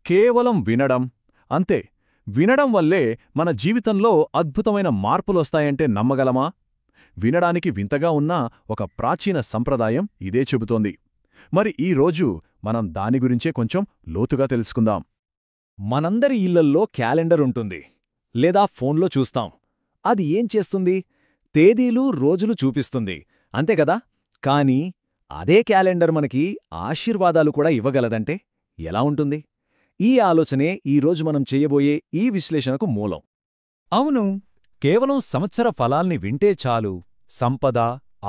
కేవలం వినడం అంతే. వినడం వల్లే మన జీవితంలో అద్భుతమైన మార్పులొస్తాయంటే నమ్మగలమా? వినడానికి వింతగా ఉన్న ఒక ప్రాచీన సంప్రదాయం ఇదే చెబుతోంది. మరి ఈరోజు మనం దాని గురించే కొంచెం లోతుగా తెలుసుకుందాం. మనందరి ఇళ్లల్లో క్యాలెండర్ ఉంటుంది, లేదా ఫోన్లో చూస్తాం. అది ఏం చేస్తుంది? తేదీలు, రోజులు చూపిస్తుంది, అంతేకదా? కానీ అదే క్యాలెండర్ మనకి ఆశీర్వాదాలు కూడా ఇవ్వగలదంటే ఎలా ఉంటుంది? ఈ ఆలోచనే ఈరోజు మనం చెయ్యబోయే ఈ విశ్లేషణకు మూలం. అవును, కేవలం సంవత్సర ఫలాల్ని వింటే చాలు, సంపద,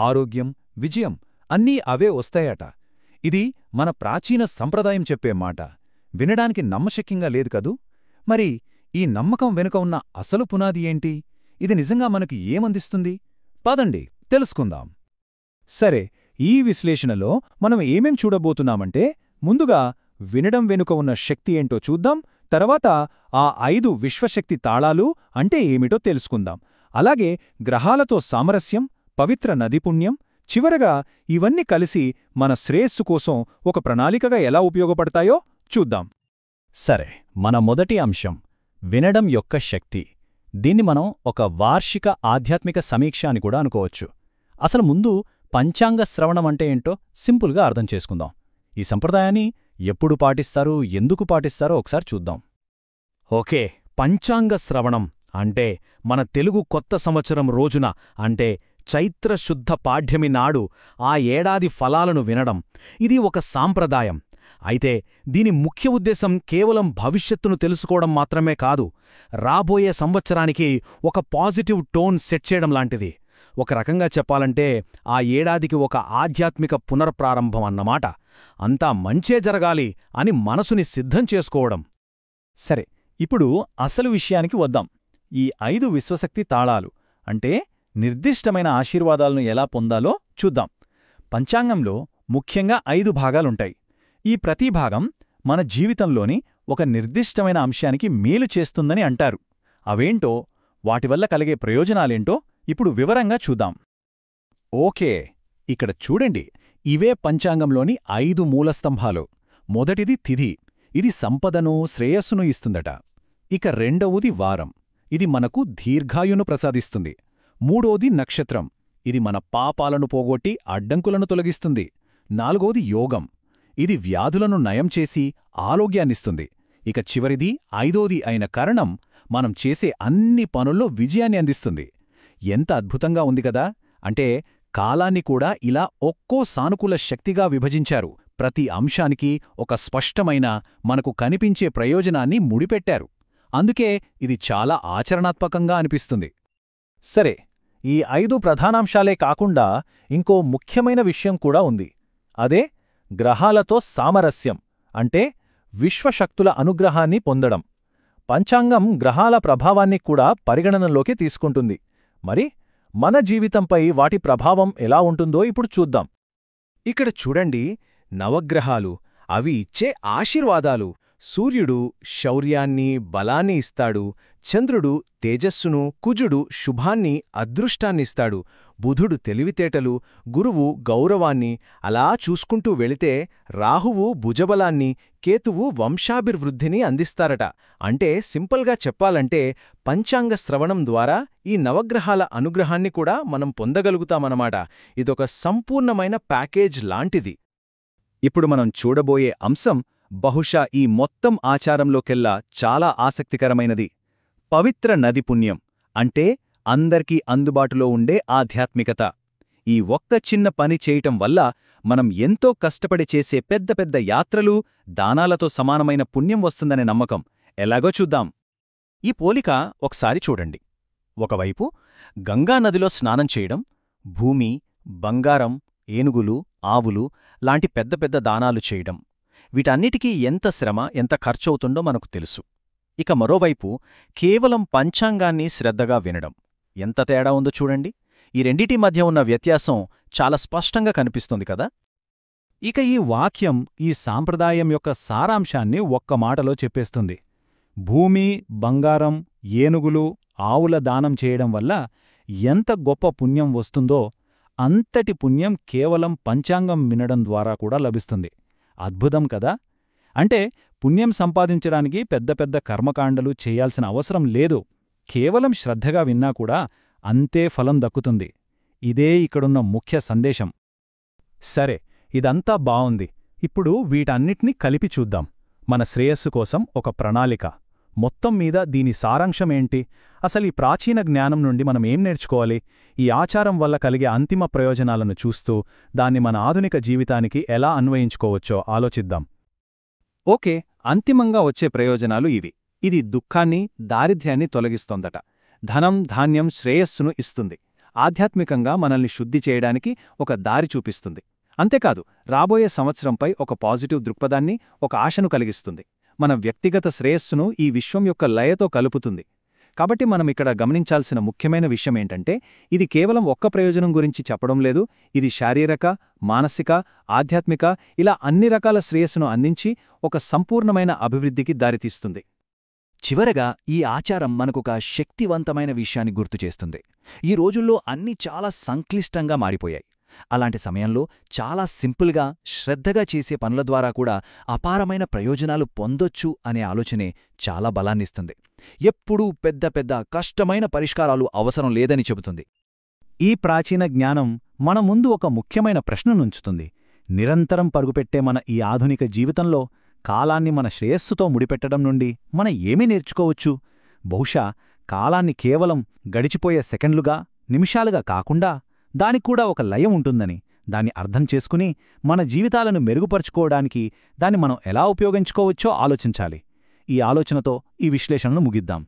ఆరోగ్యం, విజయం అన్నీ అవే వస్తాయట. ఇది మన ప్రాచీన సంప్రదాయం చెప్పే మాట. వినడానికి నమ్మశక్యంగా లేదు కదూ? మరి ఈ నమ్మకం వెనుక ఉన్న అసలు పునాది ఏంటి? ఇది నిజంగా మనకు ఏమందిస్తుంది? పదండి తెలుసుకుందాం. సరే, ఈ విశ్లేషణలో మనం ఏమేం చూడబోతున్నామంటే, ముందుగా వినడం వెనుక ఉన్న శక్తి ఏంటో చూద్దాం. తర్వాత ఆ 5 విశ్వశక్తి తాళాలు అంటే ఏమిటో తెలుసుకుందాం. అలాగే గ్రహాలతో సామరస్యం, పవిత్ర నదిపుణ్యం, చివరగా ఇవన్నీ కలిసి మన శ్రేయస్సు కోసం ఒక ప్రణాళికగా ఎలా ఉపయోగపడతాయో చూద్దాం. సరే, మన మొదటి అంశం వినడం యొక్క శక్తి. దీన్ని మనం ఒక వార్షిక ఆధ్యాత్మిక సమీక్ష అని కూడా అనుకోవచ్చు. అసలు ముందు పంచాంగ శ్రవణం అంటే ఏంటో సింపుల్గా అర్థం చేసుకుందాం. ఈ సంప్రదాయాన్ని ఎప్పుడు పాటిస్తారో, ఎందుకు పాటిస్తారో ఒకసారి చూద్దాం. ఓకే, పంచాంగ శ్రవణం అంటే మన తెలుగు కొత్త సంవత్సరం రోజున, అంటే చైత్రశుద్ధ పాడ్యమి నాడు ఆ ఏడాది ఫలాలను వినడం. ఇది ఒక సాంప్రదాయం. అయితే దీని ముఖ్య ఉద్దేశం కేవలం భవిష్యత్తును తెలుసుకోవడం మాత్రమే కాదు, రాబోయే సంవత్సరానికి ఒక పాజిటివ్ టోన్ సెట్ చేయడం లాంటిది. ఒక రకంగా చెప్పాలంటే ఆ ఏడాదికి ఒక ఆధ్యాత్మిక పునర్ప్రారంభం అన్నమాట. అంతా మంచే జరగాలి అని మనసుని సిద్ధం చేసుకోవడం. సరే, ఇప్పుడు అసలు విషయానికి వద్దాం. ఈ 5 విశ్వశక్తి తాళాలు అంటే నిర్దిష్టమైన ఆశీర్వాదాలను ఎలా పొందాలో చూద్దాం. పంచాంగంలో ముఖ్యంగా 5 భాగాలుంటాయి. ఈ ప్రతి భాగం మన జీవితంలోని ఒక నిర్దిష్టమైన అంశానికి మేలు చేస్తుందని అంటారు. అవేంటో, వాటివల్ల కలిగే ప్రయోజనాలేంటో ఇప్పుడు వివరంగా చూద్దాం. ఓకే, ఇక్కడ చూడండి, ఇవే పంచాంగంలోని 5 మూలస్తంభాలు. మొదటిది తిథి. ఇది సంపదను, శ్రేయస్సును ఇస్తుందట. ఇక రెండవది వారం. ఇది మనకు దీర్ఘాయును ప్రసాదిస్తుంది. మూడోది నక్షత్రం. ఇది మన పాపాలను పోగొట్టి అడ్డంకులను తొలగిస్తుంది. నాలుగోది యోగం. ఇది వ్యాధులను నయం చేసి ఆరోగ్యాన్నిస్తుంది. ఇక చివరిది 5ఓది అయిన కరణం మనం చేసే అన్ని పనుల్లో విజయాన్ని అందిస్తుంది. ఎంత అద్భుతంగా ఉంది కదా! అంటే కాలాన్ని కూడా ఇలా ఒక్కో సానుకూల శక్తిగా విభజించారు. ప్రతి అంశానికి ఒక స్పష్టమైన, మనకు కనిపించే ప్రయోజనాన్ని ముడిపెట్టారు. అందుకే ఇది చాలా ఆచరణాత్మకంగా అనిపిస్తుంది. సరే, ఈ 5 ప్రధానాంశాలే కాకుండా ఇంకో ముఖ్యమైన విషయం కూడా ఉంది. అదే గ్రహాలతో సామరస్యం, అంటే విశ్వశక్తుల అనుగ్రహాన్ని పొందడం. పంచాంగం గ్రహాల ప్రభావాన్ని కూడా పరిగణనలోకి తీసుకుంటుంది. మరి మన జీవితంపై వాటి ప్రభావం ఎలా ఉంటుందో ఇప్పుడు చూద్దాం. ఇక్కడ చూడండి, నవగ్రహాలు, అవి ఇచ్చే ఆశీర్వాదాలు. సూర్యుడు శౌర్యాన్ని, బలాన్ని ఇస్తాడు. చంద్రుడు తేజస్సును, కుజుడు శుభాన్ని, అదృష్టాన్నిస్తాడు. బుధుడు తెలివితేటలు, గురువు గౌరవాన్ని. అలా చూసుకుంటూ వెళితే రాహువు భుజబలాన్ని, కేతువు వంశాభివృద్ధిని అందిస్తారట. అంటే సింపుల్గా చెప్పాలంటే పంచాంగ శ్రవణం ద్వారా ఈ నవగ్రహాల అనుగ్రహాన్ని కూడా మనం పొందగలుగుతామన్నమాట. ఇదొక సంపూర్ణమైన ప్యాకేజ్ లాంటిది. ఇప్పుడు మనం చూడబోయే అంశం బహుశా ఈ మొత్తం ఆచారంలోకెల్లా చాలా ఆసక్తికరమైనది. పవిత్ర నది పుణ్యం, అంటే అందరికీ అందుబాటులో ఉండే ఆధ్యాత్మికత. ఈ ఒక్క చిన్న పని చేయటం వల్ల మనం ఎంతో కష్టపడి చేసే పెద్ద పెద్ద యాత్రలు, దానాలతో సమానమైన పుణ్యం వస్తుందనే నమ్మకం. ఎలాగో చూద్దాం. ఈ పోలిక ఒకసారి చూడండి. ఒకవైపు గంగానదిలో స్నానం చేయడం, భూమి, బంగారం, ఏనుగులు, ఆవులు లాంటి పెద్ద పెద్ద దానాలు చేయడం. వీటన్నిటికీ ఎంత శ్రమ, ఎంత ఖర్చవుతుందో మనకు తెలుసు. ఇక మరోవైపు కేవలం పంచాంగాన్ని శ్రద్ధగా వినడం. ఎంత తేడా ఉందో చూడండి. ఈ రెండిటి మధ్య ఉన్న వ్యత్యాసం చాలా స్పష్టంగా కనిపిస్తుంది కదా! ఇక ఈ వాక్యం ఈ సాంప్రదాయం యొక్క సారాంశాన్ని ఒక్క మాటలో చెప్పేస్తుంది. భూమి, బంగారం, ఏనుగులు, ఆవుల దానం చేయడం వల్ల ఎంత గొప్ప పుణ్యం వస్తుందో అంతటి పుణ్యం కేవలం పంచాంగం వినడం ద్వారా కూడా లభిస్తుంది. అద్భుతం కదా! అంటే పుణ్యం సంపాదించడానికి పెద్ద పెద్ద కర్మకాండలు చేయాల్సిన అవసరం లేదు. కేవలం శ్రద్ధగా విన్నా కూడా అంతే ఫలం దక్కుతుంది. ఇదే ఇక్కడున్న ముఖ్య సందేశం. సరే, ఇదంతా బావుంది. ఇప్పుడు వీటన్నిటినీ కలిపి చూద్దాం. మన శ్రేయస్సు కోసం ఒక ప్రణాళిక. మొత్తం మీద దీని సారాంశమేంటి? అసలీ ప్రాచీన జ్ఞానం నుండి మనం ఏం నేర్చుకోవాలి? ఈ ఆచారం వల్ల కలిగే అంతిమ ప్రయోజనాలను చూస్తూ దాన్ని మన ఆధునిక జీవితానికి ఎలా అన్వయించుకోవచ్చో ఆలోచిద్దాం. ఓకే, అంతిమంగా వచ్చే ప్రయోజనాలు ఇవి. ఇది దుఃఖాన్ని, దారిద్ర్యాన్ని తొలగిస్తోందట. ధనం, ధాన్యం శ్రేయస్సును ఇస్తుంది. ఆధ్యాత్మికంగా మనల్ని శుద్ధి చేయడానికి ఒక దారి చూపిస్తుంది. అంతేకాదు, రాబోయే సంవత్సరంపై ఒక పాజిటివ్ దృక్పథాన్ని, ఒక ఆశను కలిగిస్తుంది. మన వ్యక్తిగత శ్రేయస్సును ఈ విశ్వం యొక్క లయతో కలుపుతుంది. కాబట్టి మనమిక్కడ గమనించాల్సిన ముఖ్యమైన విషయమేంటంటే, ఇది కేవలం ఒక్క ప్రయోజనం గురించి చెప్పడం లేదు. ఇది శారీరక, మానసిక, ఆధ్యాత్మిక ఇలా అన్ని రకాల శ్రేయస్సును అందించి ఒక సంపూర్ణమైన అభివృద్ధికి దారితీస్తుంది. చివరగా ఈ ఆచారం మనకొక శక్తివంతమైన విషయాన్ని గుర్తుచేస్తుంది. ఈ రోజుల్లో అన్నీ చాలా సంక్లిష్టంగా మారిపోయాయి. అలాంటి సమయంలో చాలా సింపుల్గా, శ్రద్ధగా చేసే పనుల ద్వారా కూడా అపారమైన ప్రయోజనాలు పొందొచ్చు అనే ఆలోచనే చాలా బలాన్నిస్తుంది. ఎప్పుడూ పెద్ద పెద్ద కష్టమైన పరిష్కారాలు అవసరం లేదని చెబుతుంది. ఈ ప్రాచీన జ్ఞానం మన ముందు ఒక ముఖ్యమైన ప్రశ్ననుంచుతుంది. నిరంతరం పరుగుపెట్టే మన ఈ ఆధునిక జీవితంలో కాలాన్ని మన శ్రేయస్సుతో ముడిపెట్టడం నుండి మనం ఏమి నేర్చుకోవచ్చు? బహుశా కాలాన్ని కేవలం గడిచిపోయే సెకండ్లుగా, నిమిషాలుగా కాకుండా దానిక్కూడా ఒక లయం ఉంటుందని, దాన్ని అర్థం చేసుకుని మన జీవితాలను మెరుగుపరుచుకోవడానికి దాన్ని మనం ఎలా ఉపయోగించుకోవచ్చో ఆలోచించాలి. ఈ ఆలోచనతో ఈ విశ్లేషణను ముగిద్దాం.